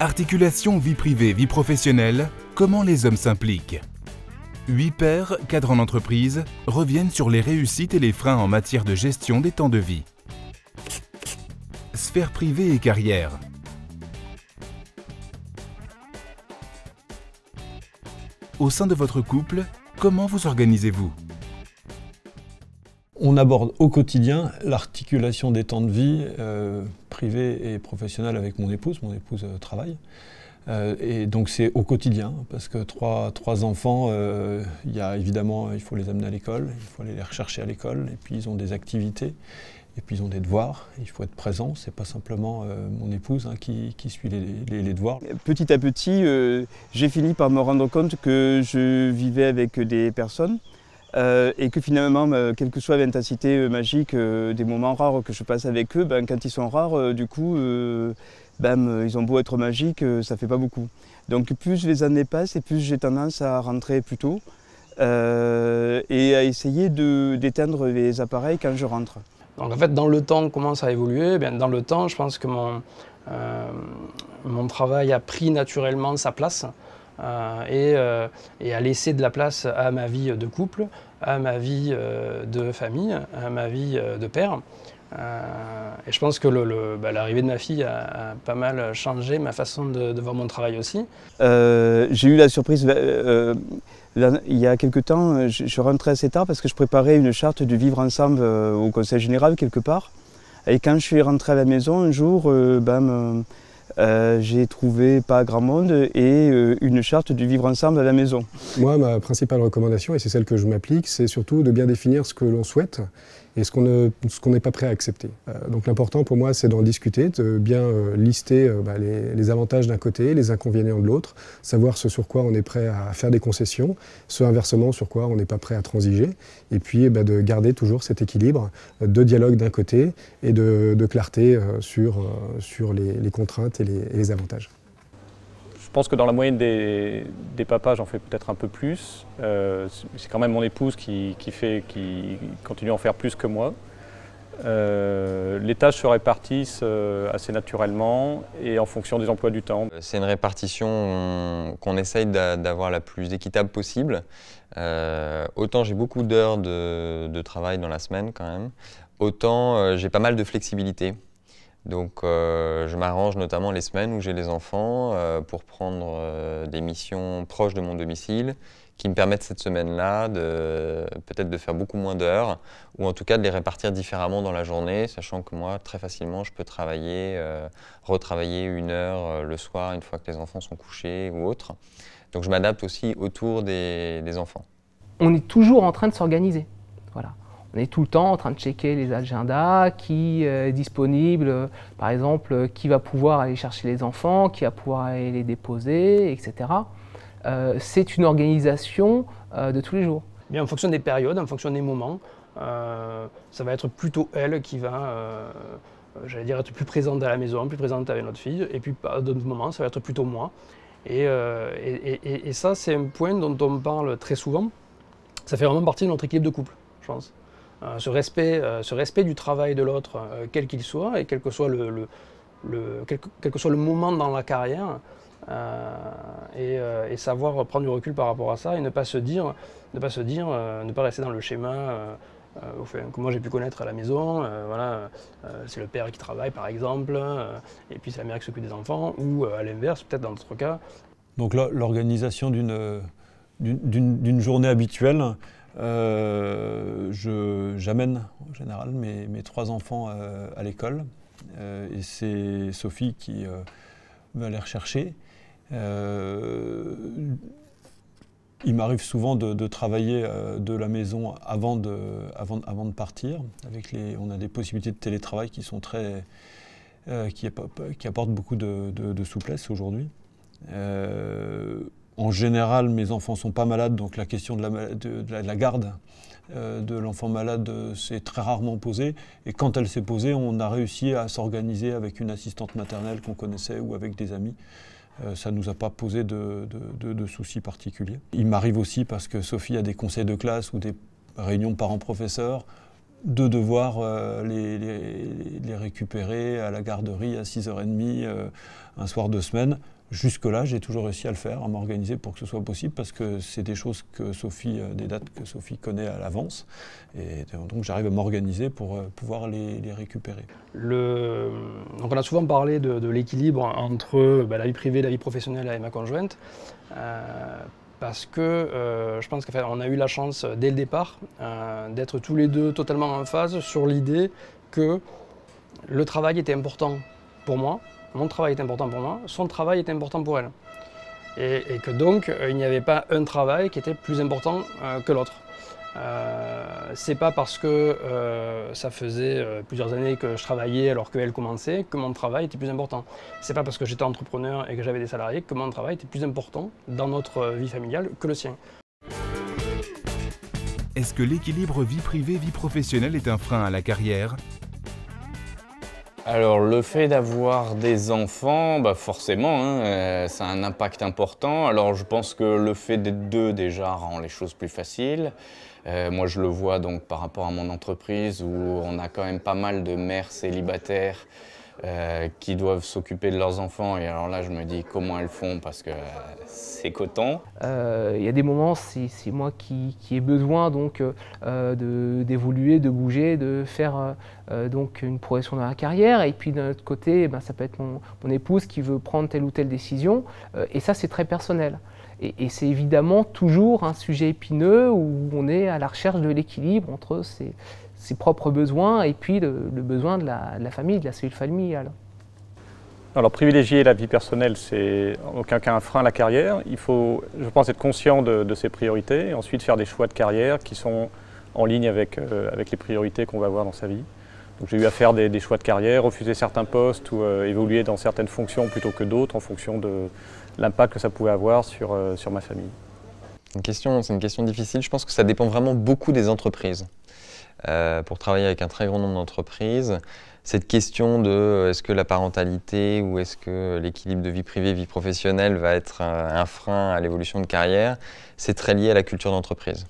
Articulation vie privée, vie professionnelle, comment les hommes s'impliquent? 8 pairs, cadres en entreprise, reviennent sur les réussites et les freins en matière de gestion des temps de vie. Sphère privée et carrière. Au sein de votre couple, comment vous organisez-vous? On aborde au quotidien l'articulation des temps de vie privés et professionnels avec mon épouse. Mon épouse travaille. Et donc c'est au quotidien, parce que trois enfants, il faut les amener à l'école, il faut aller les rechercher à l'école, et puis ils ont des activités, et puis ils ont des devoirs, il faut être présent, c'est pas simplement mon épouse qui suit les devoirs. Petit à petit, j'ai fini par me rendre compte que je vivais avec des personnes, et que finalement, quelle que soit l'intensité magique des moments rares que je passe avec eux, quand ils sont rares, du coup, ils ont beau être magiques, ça fait pas beaucoup. Donc plus les années passent et plus j'ai tendance à rentrer plus tôt et à essayer d'éteindre les appareils quand je rentre. Donc en fait, dans le temps, comment ça a évolué? Dans le temps, je pense que mon travail a pris naturellement sa place. Et à laisser de la place à ma vie de couple, à ma vie de famille, à ma vie de père. Et je pense que l'arrivée de ma fille a pas mal changé ma façon de voir mon travail aussi. J'ai eu la surprise, il y a quelque temps, je rentrais assez tard parce que je préparais une charte du vivre ensemble au Conseil général quelque part. Et quand je suis rentré à la maison un jour, j'ai trouvé pas grand monde et une charte du vivre ensemble à la maison. Moi, ma principale recommandation, et c'est celle que je m'applique, c'est surtout de bien définir ce que l'on souhaite et ce qu'on n'est pas prêt à accepter. Donc l'important pour moi, c'est d'en discuter, de bien lister les avantages d'un côté, les inconvénients de l'autre, savoir ce sur quoi on est prêt à faire des concessions, ce inversement sur quoi on n'est pas prêt à transiger, et puis de garder toujours cet équilibre de dialogue d'un côté et de clarté sur les contraintes et les avantages. Je pense que dans la moyenne des papas, j'en fais peut-être un peu plus. C'est quand même mon épouse qui continue à en faire plus que moi. Les tâches se répartissent assez naturellement et en fonction des emplois du temps. C'est une répartition qu'on essaye d'avoir la plus équitable possible. Autant j'ai beaucoup d'heures de travail dans la semaine quand même, autant j'ai pas mal de flexibilité. Donc je m'arrange notamment les semaines où j'ai les enfants pour prendre des missions proches de mon domicile qui me permettent cette semaine-là peut-être de faire beaucoup moins d'heures ou en tout cas de les répartir différemment dans la journée, sachant que moi très facilement je peux retravailler 1 heure le soir une fois que les enfants sont couchés ou autre. Donc je m'adapte aussi autour des enfants. On est toujours en train de s'organiser, voilà. On est tout le temps en train de checker les agendas, qui est disponible, par exemple, qui va pouvoir aller chercher les enfants, qui va pouvoir aller les déposer, etc. C'est une organisation de tous les jours. Bien, en fonction des périodes, en fonction des moments, ça va être plutôt elle qui va, j'allais dire, être plus présente à la maison, plus présente avec notre fille, et puis à d'autres moments, ça va être plutôt moi. Et ça, c'est un point dont on parle très souvent. Ça fait vraiment partie de notre équilibre de couple, je pense. Ce respect du travail de l'autre, quel qu'il soit, et quel que soit quel que soit le moment dans la carrière, et savoir prendre du recul par rapport à ça, et ne pas rester dans le schéma que moi j'ai pu connaître à la maison. C'est le père qui travaille par exemple, et puis c'est la mère qui s'occupe des enfants, ou à l'inverse, peut-être dans d'autres cas. Donc là, l'organisation d'une journée habituelle, j'amène en général mes 3 enfants à l'école et c'est Sophie qui va les rechercher. Il m'arrive souvent de travailler de la maison avant de partir. On a des possibilités de télétravail qui sont qui apportent beaucoup de souplesse aujourd'hui. En général, mes enfants ne sont pas malades, donc la question de la garde de l'enfant malade s'est très rarement posée. Et quand elle s'est posée, on a réussi à s'organiser avec une assistante maternelle qu'on connaissait ou avec des amis. Ça ne nous a pas posé de soucis particuliers. Il m'arrive aussi, parce que Sophie a des conseils de classe ou des réunions parents-professeurs, de devoir les récupérer à la garderie à 6h30 un soir de semaine. Jusque-là, j'ai toujours réussi à le faire, à m'organiser pour que ce soit possible, parce que c'est des choses que Sophie, des dates que Sophie connaît à l'avance. Et donc j'arrive à m'organiser pour pouvoir les récupérer. Donc on a souvent parlé de l'équilibre entre la vie privée, la vie professionnelle avec ma conjointe. Parce que je pense qu'on a eu la chance dès le départ d'être tous les deux totalement en phase sur l'idée que le travail était important pour moi, mon travail est important pour moi, son travail est important pour elle. Et que donc il n'y avait pas un travail qui était plus important que l'autre. C'est pas parce que ça faisait plusieurs années que je travaillais alors qu'elle commençait que mon travail était plus important. C'est pas parce que j'étais entrepreneur et que j'avais des salariés que mon travail était plus important dans notre vie familiale que le sien. Est-ce que l'équilibre vie privée-vie professionnelle est un frein à la carrière ? Alors le fait d'avoir des enfants, forcément, ça a un impact important. Alors je pense que le fait d'être deux déjà rend les choses plus faciles. Moi je le vois donc par rapport à mon entreprise où on a quand même pas mal de mères célibataires qui doivent s'occuper de leurs enfants, et alors là je me dis comment elles font parce que c'est coton. Il y a des moments, c'est moi qui ai besoin donc d'évoluer, de bouger, de faire donc une progression dans la carrière, et puis d'un autre côté ça peut être mon épouse qui veut prendre telle ou telle décision, et ça c'est très personnel. Et c'est évidemment toujours un sujet épineux où on est à la recherche de l'équilibre entre ses propres besoins et puis le besoin de la famille, de la cellule familiale. Alors privilégier la vie personnelle, c'est en aucun cas un frein à la carrière. Il faut, je pense, être conscient de ses priorités et ensuite faire des choix de carrière qui sont en ligne avec les priorités qu'on va avoir dans sa vie. Donc j'ai eu à faire des choix de carrière, refuser certains postes ou évoluer dans certaines fonctions plutôt que d'autres en fonction de l'impact que ça pouvait avoir sur ma famille. C'est une question difficile. Je pense que ça dépend vraiment beaucoup des entreprises. Pour travailler avec un très grand nombre d'entreprises, cette question de est-ce que la parentalité ou est-ce que l'équilibre de vie privée, vie professionnelle va être un frein à l'évolution de carrière, c'est très lié à la culture d'entreprise.